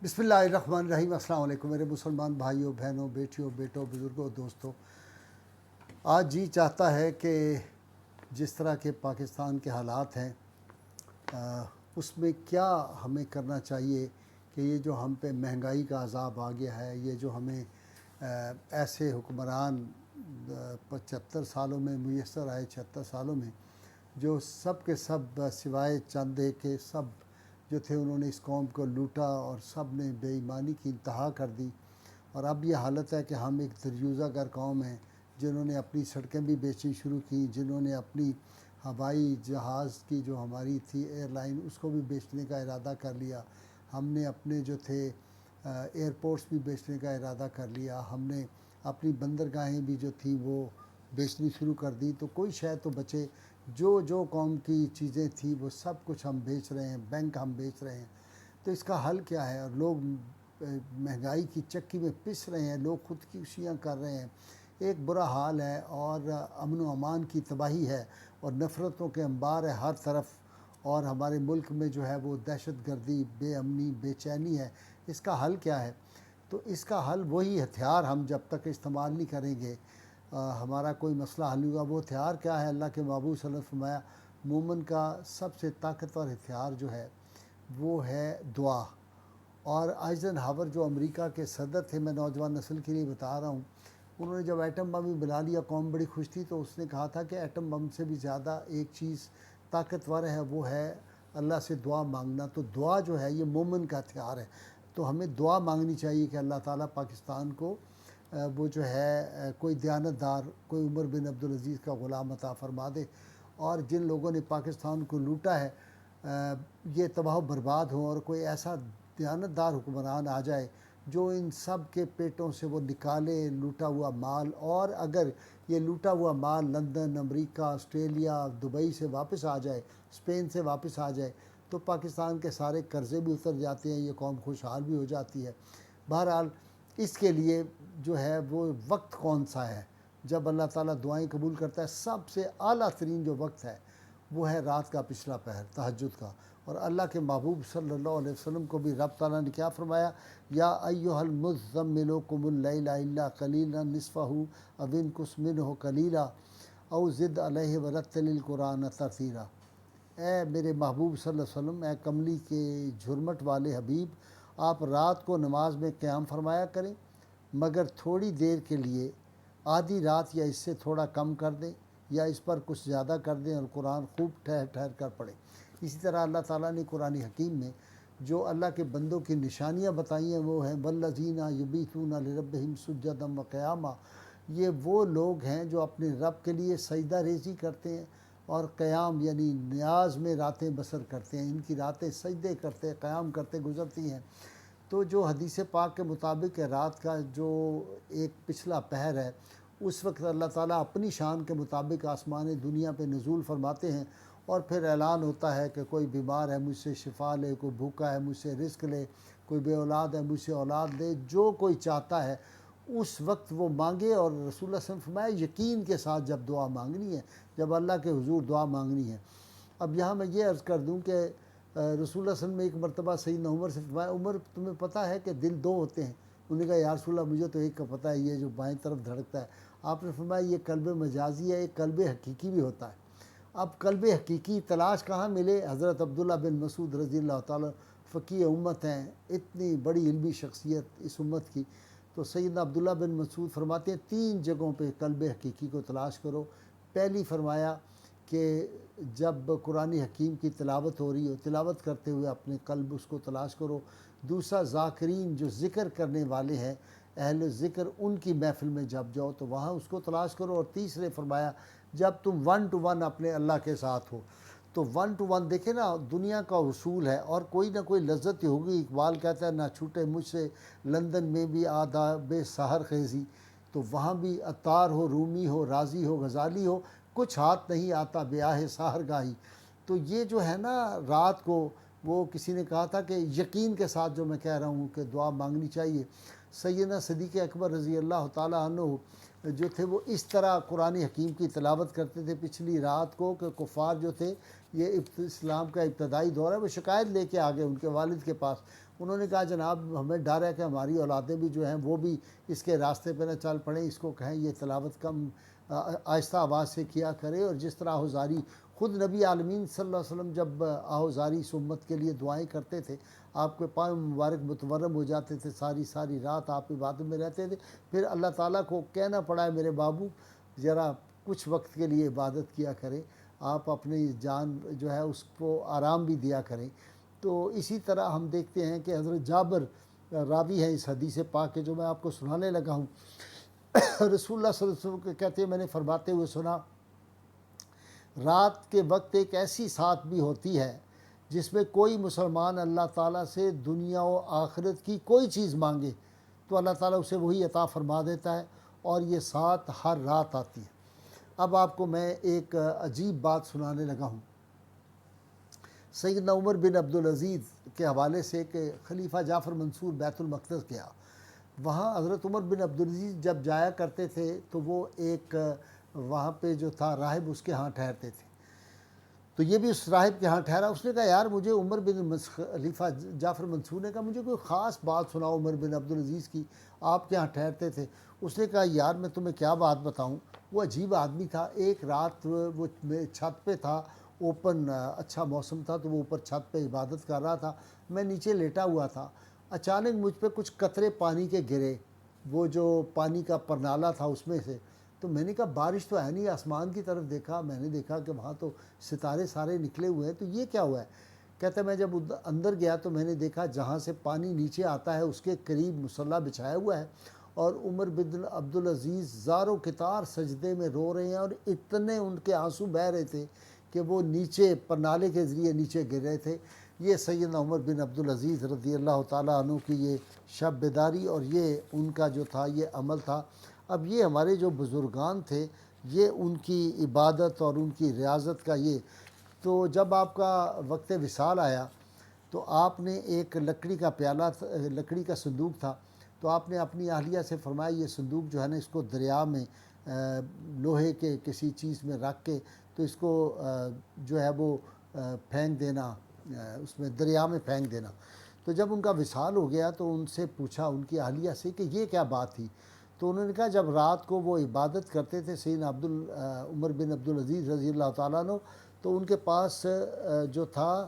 بسم اللہ الرحمن الرحیم۔ السلام علیکم میرے مسلمان بھائیوں، بہنوں، بیٹیوں، بیٹوں، بزرگوں، دوستوں۔ آج جی چاہتا ہے کہ جس طرح کے پاکستان کے حالات ہیں اس میں کیا ہمیں کرنا چاہیے کہ یہ جو ہم پہ مہنگائی کا عذاب آ گیا ہے، یہ جو ہمیں ایسے حکمران 75 سالوں میں میسر آئے، 76 سالوں میں، جو سب کے سب سوائے چند کے سب جو تھے انہوں نے اس قوم کو لوٹا اور سب نے بے ایمانی کی انتہا کر دی۔ اور اب یہ حالت ہے کہ ہم ایک دریوزہ گر قوم ہیں جنہوں نے اپنی سڑکیں بھی بیچنی شروع کی، جنہوں نے اپنی ہوائی جہاز کی جو ہماری تھی ایئر لائن اس کو بھی بیچنے کا ارادہ کر لیا، ہم نے اپنے جو تھے ایئرپورٹس بھی بیچنے کا ارادہ کر لیا، ہم نے اپنی بندرگاہیں بھی جو تھیں وہ بیچنی شروع کر دی۔ تو کوئی شے تو بچے، جو قوم کی چیزیں تھیں وہ سب کچھ ہم بیچ رہے ہیں، بینک ہم بیچ رہے ہیں۔ تو اس کا حل کیا ہے؟ اور لوگ مہنگائی کی چکی میں پس رہے ہیں، لوگ خودکشیاں کر رہے ہیں، ایک برا حال ہے اور امن و امان کی تباہی ہے اور نفرتوں کے انبار ہے ہر طرف، اور ہمارے ملک میں جو ہے وہ دہشت گردی، بے امنی، بے چینی ہے۔ اس کا حل کیا ہے؟ تو اس کا حل وہی ہتھیار ہم جب تک استعمال نہیں کریں گے ہمارا کوئی مسئلہ حل ہوگا۔ وہ ہتھیار کیا ہے؟ اللہ کے محبوب صلی اللہ علیہ وسلم نے فرمایا مومن کا سب سے طاقتور ہتھیار جو ہے وہ ہے دعا۔ اور آئزن ہاور جو امریکہ کے صدر تھے، میں نوجوان نسل کے لیے بتا رہا ہوں، انہوں نے جب ایٹم بم بھی بنا لیا قوم بڑی خوش تھی، تو اس نے کہا تھا کہ ایٹم بم سے بھی زیادہ ایک چیز طاقتور ہے، وہ ہے اللہ سے دعا مانگنا۔ تو دعا جو ہے یہ مومن کا ہتھیار ہے، تو ہمیں دعا مانگنی چاہیے کہ اللہ تعالیٰ پاکستان کو وہ جو ہے کوئی دیانتدار، کوئی عمر بن عبدالعزیز کا غلام عطا فرما دے، اور جن لوگوں نے پاکستان کو لوٹا ہے یہ تباہ و برباد ہوں، اور کوئی ایسا دیانتدار حکمران آ جائے جو ان سب کے پیٹوں سے وہ نکالے لوٹا ہوا مال، اور اگر یہ لوٹا ہوا مال لندن، امریکہ، آسٹریلیا، دبئی سے واپس آ جائے، اسپین سے واپس آ جائے، تو پاکستان کے سارے قرضے بھی اتر جاتے ہیں، یہ قوم خوشحال بھی ہو جاتی ہے۔ بہرحال اس کے لیے جو ہے وہ وقت کون سا ہے جب اللہ تعالیٰ دعائیں قبول کرتا ہے؟ سب سے اعلیٰ ترین جو وقت ہے وہ ہے رات کا پچھلا پہر، تہجد کا۔ اور اللہ کے محبوب صلی اللہ علیہ وسلم کو بھی رب تعالیٰ نے کیا فرمایا؟ یا ایھا المزمل قم اللیل الا قلیلا نصفہ او انقص منہ قلیلا او زد علیہ ورتل القرآن ترتیلا۔ اے میرے محبوب صلی اللہ علیہ وسلم، اے کملی کے جھرمٹ والے حبیب، آپ رات کو نماز میں قیام فرمایا کریں، مگر تھوڑی دیر کے لیے، آدھی رات یا اس سے تھوڑا کم کر دیں، یا اس پر کچھ زیادہ کر دیں، اور قرآن خوب ٹھہر ٹھہر کر پڑھیں۔ اسی طرح اللہ تعالیٰ نے قرآن حکیم میں جو اللہ کے بندوں کی نشانیاں بتائی ہیں وہ ہیں والذین یبیتون لربہم سجدا وقیاما۔ یہ وہ لوگ ہیں جو اپنے رب کے لیے سجدہ ریزی کرتے ہیں اور قیام یعنی نیاز میں راتیں بسر کرتے ہیں، ان کی راتیں سجدے کرتے قیام کرتے گزرتی ہیں۔ تو جو حدیث پاک کے مطابق ہے رات کا جو ایک پچھلا پہر ہے، اس وقت اللہ تعالیٰ اپنی شان کے مطابق آسمان دنیا پہ نزول فرماتے ہیں، اور پھر اعلان ہوتا ہے کہ کوئی بیمار ہے مجھ سے شفا لے، کوئی بھوکا ہے مجھ سے رزق لے، کوئی بے اولاد ہے مجھ سے اولاد لے، جو کوئی چاہتا ہے اس وقت وہ مانگے۔ اور رسول اللہ صلی اللہ علیہ وسلم فرمایا یقین کے ساتھ جب دعا مانگنی ہے، جب اللہ کے حضور دعا مانگنی ہے۔ اب یہاں میں یہ عرض کر دوں کہ رسول اللہ صلی اللہ علیہ وسلم نے ایک مرتبہ سیدنا عمر سے فرمایا عمر تمہیں پتہ ہے کہ دل دو ہوتے ہیں؟ انہوں نے کہا یا رسول اللہ مجھے تو ایک کا پتہ ہے، یہ جو بائیں طرف دھڑکتا ہے۔ آپ نے فرمایا یہ قلب مجازی ہے، ایک قلب حقیقی بھی ہوتا ہے۔ اب قلب حقیقی تلاش کہاں ملے؟ حضرت عبداللہ بن مسعود رضی اللہ تعالیٰ فقیہ امت ہیں، اتنی بڑی علمی شخصیت اس امت کی، تو سیدنا عبداللہ بن مسعود فرماتے ہیں 3 جگہوں پہ قلب حقیقی کو تلاش کرو۔ پہلی فرمایا کہ جب قرآن حکیم کی تلاوت ہو رہی ہو، تلاوت کرتے ہوئے اپنے قلب اس کو تلاش کرو۔ دوسرا ذاکرین جو ذکر کرنے والے ہیں، اہل ذکر، ان کی محفل میں جب جاؤ تو وہاں اس کو تلاش کرو۔ اور تیسرے فرمایا جب تم 1 to 1 اپنے اللہ کے ساتھ ہو، تو 1 to 1 دیکھیں نا دنیا کا اصول ہے، اور کوئی نہ کوئی لذت ہوگی۔ اقبال کہتا ہے نہ چھوٹے مجھ سے لندن میں بھی آداب سحر خیزی، تو وہاں بھی عطار ہو، رومی ہو، رازی ہو، غزالی ہو، کچھ ہاتھ نہیں آتا بیاہ سحر گاہی۔ تو یہ جو ہے نا رات کو، وہ کسی نے کہا تھا کہ یقین کے ساتھ جو میں کہہ رہا ہوں کہ دعا مانگنی چاہیے۔ سیدنا صدیق اکبر رضی اللہ تعالیٰ عنہ جو تھے وہ اس طرح قرآن حکیم کی تلاوت کرتے تھے پچھلی رات کو کہ کفار جو تھے، یہ اسلام کا ابتدائی دور ہے، وہ شکایت لے کے آگے ان کے والد کے پاس، انہوں نے کہا جناب ہمیں ڈر ہے کہ ہماری اولادیں بھی جو ہیں وہ بھی اس کے راستے پہ نہ چل پڑیں، اس کو کہیں یہ تلاوت کم آہستہ آواز سے کیا کرے، اور جس طرح آہوزاری خود نبی عالمین صلی اللہ علیہ وسلم جب آہوزاری اس امت کے لیے دعائیں کرتے تھے، آپ کے پاؤں مبارک متورم ہو جاتے تھے، ساری ساری رات آپ عبادت میں رہتے تھے، پھر اللہ تعالیٰ کو کہنا پڑا ہے میرے بابو ذرا کچھ وقت کے لیے عبادت کیا کریں، آپ اپنی جان جو ہے اس کو آرام بھی دیا کریں۔ تو اسی طرح ہم دیکھتے ہیں کہ حضرت جابر راوی ہے اس حدیث پاک کے جو میں آپ کو سنانے لگا ہوں، رسول اللہ صلی اللہ علیہ وسلم کے کہتے ہیں میں نے فرماتے ہوئے سنا، رات کے وقت ایک ایسی ساتھ بھی ہوتی ہے جس میں کوئی مسلمان اللہ تعالیٰ سے دنیا و آخرت کی کوئی چیز مانگے تو اللہ تعالیٰ اسے وہی عطا فرما دیتا ہے، اور یہ ساتھ ہر رات آتی ہے۔ اب آپ کو میں ایک عجیب بات سنانے لگا ہوں۔ سیدنا عمر بن عبدالعزیز کے حوالے سے کہ خلیفہ جعفر منصور بیت المقدس گیا، وہاں حضرت عمر بن عبدالعزیز جب جایا کرتے تھے تو وہ ایک وہاں پہ جو تھا راہب اس کے ہاں ٹھہرتے تھے، تو یہ بھی اس راہب کے ہاں ٹھہرا۔ اس نے کہا یار مجھے عمر بن خلیفہ جعفر منصور نے کہا مجھے کوئی خاص بات سناؤ عمر بن عبدالعزیز کی، آپ کے ہاں ٹھہرتے تھے۔ اس نے کہا یار میں تمہیں کیا بات بتاؤں، وہ عجیب آدمی تھا، ایک رات وہ چھت پہ تھا، اوپن اچھا موسم تھا تو وہ اوپر چھت پہ عبادت کر رہا تھا، میں نیچے لیٹا ہوا تھا، اچانک مجھ پہ کچھ قطرے پانی کے گرے، وہ جو پانی کا پرنالہ تھا اس میں سے، تو میں نے کہا بارش تو ہے نہیں، آسمان کی طرف دیکھا، میں نے دیکھا کہ وہاں تو ستارے سارے نکلے ہوئے ہیں، تو یہ کیا ہوا ہے؟ کہتا ہے میں جب اندر گیا تو میں نے دیکھا جہاں سے پانی نیچے آتا ہے اس کے قریب مصلی بچھایا ہوا ہے، اور عمر بن عبدالعزیز زاروں کتار سجدے میں رو رہے ہیں، اور اتنے ان کے آنسو بہہ رہے تھے کہ وہ نیچے پرنالے کے ذریعے نیچے گر رہے تھے۔ یہ سیدنا عمر بن عبدالعزیز رضی اللہ تعالیٰ عنہ کی یہ شب بیداری اور یہ ان کا جو تھا یہ عمل تھا۔ اب یہ ہمارے جو بزرگان تھے یہ ان کی عبادت اور ان کی ریاضت کا یہ، تو جب آپ کا وقت وصال آیا تو آپ نے ایک لکڑی کا پیالہ، لکڑی کا صندوق تھا، تو آپ نے اپنی اہلیہ سے فرمایا یہ صندوق جو ہے نا اس کو دریا میں لوہے کے کسی چیز میں رکھ کے تو اس کو جو ہے وہ پھینک دینا، اس میں دریا میں پھینک دینا۔ تو جب ان کا وصال ہو گیا تو ان سے پوچھا ان کی اہلیہ سے کہ یہ کیا بات تھی، تو انہوں نے کہا جب رات کو وہ عبادت کرتے تھے سیدنا عمر بن عبدالعزیز رضی اللہ تعالیٰ عنہ، تو ان کے پاس جو تھا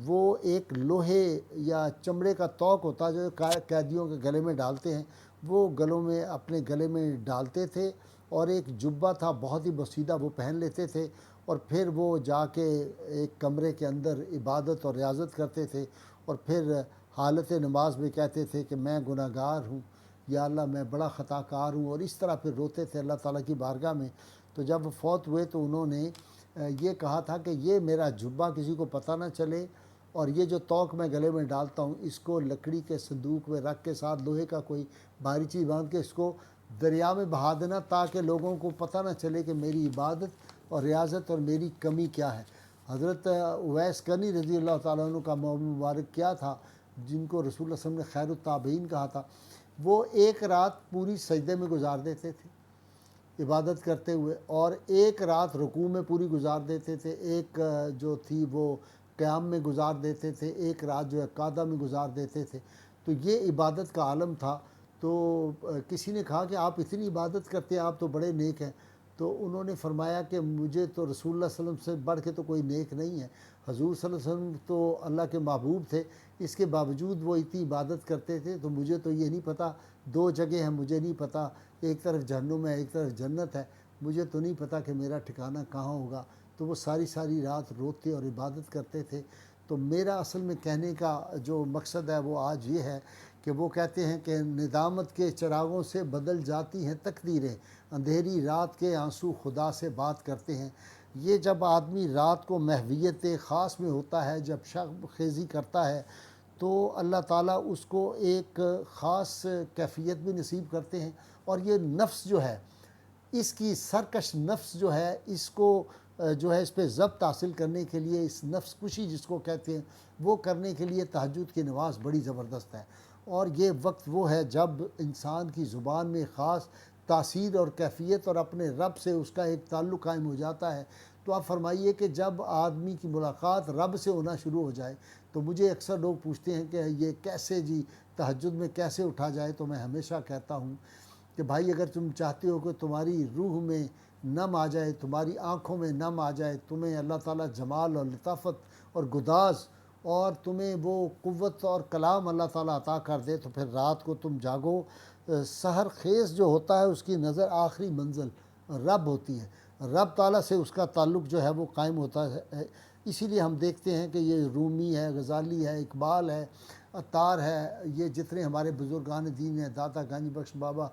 وہ ایک لوہے یا چمڑے کا توق ہوتا جو قیدیوں کے گلے میں ڈالتے ہیں، وہ گلوں میں اپنے گلے میں ڈالتے تھے، اور ایک جبہ تھا بہت ہی بسیدہ وہ پہن لیتے تھے، اور پھر وہ جا کے ایک کمرے کے اندر عبادت اور ریاضت کرتے تھے، اور پھر حالت نماز میں کہتے تھے کہ میں گناہ گار ہوں، یا اللہ میں بڑا خطا کار ہوں، اور اس طرح پھر روتے تھے اللہ تعالیٰ کی بارگاہ میں۔ تو جب وہ فوت ہوئے تو انہوں نے یہ کہا تھا کہ یہ میرا جبہ کسی کو پتہ نہ چلے، اور یہ جو توق میں گلے میں ڈالتا ہوں اس کو لکڑی کے صندوق میں رکھ کے ساتھ لوہے کا کوئی بھاری چیز باندھ کے اس کو دریا میں بہا دینا تاکہ لوگوں کو پتہ نہ چلے کہ میری عبادت اور ریاضت اور میری کمی کیا ہے۔ حضرت اویس کرنی رضی اللہ تعالیٰ عنہ کا مبارک کیا تھا، جن کو رسول اللہ صلی اللہ علیہ وسلم نے خیر التابعین کہا تھا، وہ ایک رات پوری سجدے میں گزار دیتے تھے عبادت کرتے ہوئے، اور ایک رات رکوع میں پوری گزار دیتے تھے، ایک جو تھی وہ قیام میں گزار دیتے تھے، ایک رات جو ہے قعدہ میں گزار دیتے تھے۔ تو یہ عبادت کا عالم تھا۔ تو کسی نے کہا کہ آپ اتنی عبادت کرتے ہیں، آپ تو بڑے نیک ہیں، تو انہوں نے فرمایا کہ مجھے تو رسول اللہ صلی اللہ علیہ وسلم سے بڑھ کے تو کوئی نیک نہیں ہے، حضور صلی اللہ علیہ وسلم تو اللہ کے محبوب تھے، اس کے باوجود وہ اتنی عبادت کرتے تھے، تو مجھے تو یہ نہیں پتہ، دو جگہ ہیں مجھے نہیں پتہ، ایک طرف جہنم ہے ایک طرف جنت ہے، مجھے تو نہیں پتہ کہ میرا ٹھکانہ کہاں ہوگا۔ تو وہ ساری ساری رات روتے اور عبادت کرتے تھے۔ تو میرا اصل میں کہنے کا جو مقصد ہے وہ آج یہ ہے کہ وہ کہتے ہیں کہ ندامت کے چراغوں سے بدل جاتی ہیں تقدیریں، اندھیری رات کے آنسو خدا سے بات کرتے ہیں۔ یہ جب آدمی رات کو محویت خاص میں ہوتا ہے، جب شب خیزی کرتا ہے، تو اللہ تعالیٰ اس کو ایک خاص کیفیت بھی نصیب کرتے ہیں، اور یہ نفس جو ہے اس کی سرکش نفس جو ہے اس کو جو ہے اس پہ ضبط حاصل کرنے کے لیے، اس نفس کشی جس کو کہتے ہیں وہ کرنے کے لیے تہجد کی نماز بڑی زبردست ہے، اور یہ وقت وہ ہے جب انسان کی زبان میں خاص تاثیر اور کیفیت اور اپنے رب سے اس کا ایک تعلق قائم ہو جاتا ہے۔ تو آپ فرمائیے کہ جب آدمی کی ملاقات رب سے ہونا شروع ہو جائے تو مجھے اکثر لوگ پوچھتے ہیں کہ یہ کیسے جی تہجد میں کیسے اٹھا جائے، تو میں ہمیشہ کہتا ہوں کہ بھائی اگر تم چاہتے ہو کہ تمہاری روح میں نم آ جائے، تمہاری آنکھوں میں نم آ جائے، تمہیں اللہ تعالیٰ جمال اور لطافت اور گداز اور تمہیں وہ قوت اور کلام اللہ تعالیٰ عطا کر دے، تو پھر رات کو تم جاگو۔ سحر خیز جو ہوتا ہے اس کی نظر آخری منزل رب ہوتی ہے، رب تعالیٰ سے اس کا تعلق جو ہے وہ قائم ہوتا ہے۔ اسی لیے ہم دیکھتے ہیں کہ یہ رومی ہے، غزالی ہے، اقبال ہے، عطار ہے، یہ جتنے ہمارے بزرگان دین ہیں، داتا گنج بخش بابا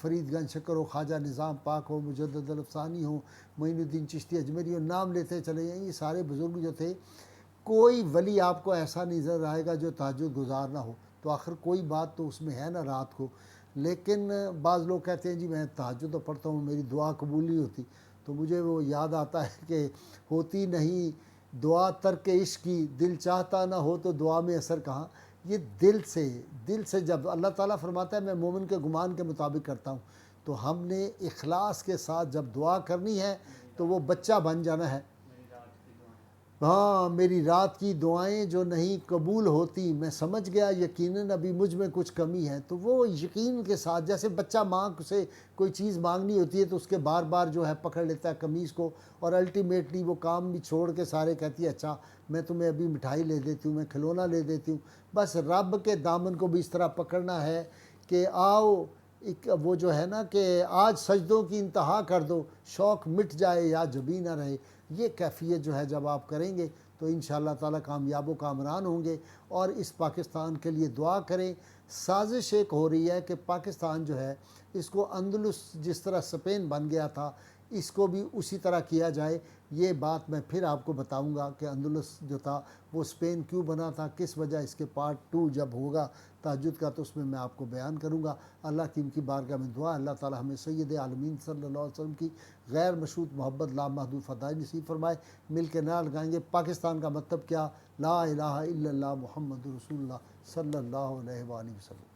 فرید گنج شکر ہو، خواجہ نظام پاک ہو، مجدد الافسانی ہو، معین الدین چشتی اجمیری ہو، نام لیتے چلے جائیں، یہ سارے بزرگ جو تھے، کوئی ولی آپ کو ایسا نظر آئے گا جو تہجد گزار نہ ہو۔ تو آخر کوئی بات تو اس میں ہے نا رات کو، لیکن بعض لوگ کہتے ہیں جی میں تہجد تو پڑھتا ہوں میری دعا قبول نہیں ہوتی، تو مجھے وہ یاد آتا ہے کہ ہوتی نہیں دعا ترک عشق کی، دل چاہتا نہ ہو تو دعا میں اثر کہاں۔ یہ دل سے جب اللہ تعالیٰ فرماتا ہے میں مومن کے گمان کے مطابق کرتا ہوں، تو ہم نے اخلاص کے ساتھ جب دعا کرنی ہے تو وہ بچہ بن جانا ہے۔ ہاں میری رات کی دعائیں جو نہیں قبول ہوتی، میں سمجھ گیا یقیناً ابھی مجھ میں کچھ کمی ہے، تو وہ یقین کے ساتھ، جیسے بچہ ماں سے کوئی چیز مانگنی ہوتی ہے تو اس کے بار بار جو ہے پکڑ لیتا ہے قمیض کو، اور الٹیمیٹلی وہ کام بھی چھوڑ کے سارے کہتی ہے اچھا میں تمہیں ابھی مٹھائی لے دیتی ہوں، میں کھلونا لے دیتی ہوں۔ بس رب کے دامن کو بھی اس طرح پکڑنا ہے کہ آؤ وہ جو ہے نا کہ آج سجدوں کی انتہا کر دو، شوق مٹ جائے یا جبیں نہ رہے۔ یہ کیفیت جو ہے جب آپ کریں گے تو انشاءاللہ تعالیٰ کامیاب و کامران ہوں گے۔ اور اس پاکستان کے لیے دعا کریں۔ سازش ایک ہو رہی ہے کہ پاکستان جو ہے اس کو اندلس جس طرح اسپین بن گیا تھا اس کو بھی اسی طرح کیا جائے۔ یہ بات میں پھر آپ کو بتاؤں گا کہ اندلس جو تھا وہ اسپین کیوں بنا تھا، کس وجہ، اس کے پارٹ 2 جب ہوگا تہجد کا تو اس میں آپ کو بیان کروں گا۔ اللہ کی ان کی بارگاہ میں دعا، اللہ تعالی ہمیں سید عالمین صلی اللہ علیہ وسلم کی غیر مشروط محبت لامحدود فضائل نصیب فرمائے۔ مل کے نعرہ لگائیں گے پاکستان کا مطلب کیا، لا الہ الا اللہ محمد رسول اللہ صلی اللہ علیہ وآلہ وسلم۔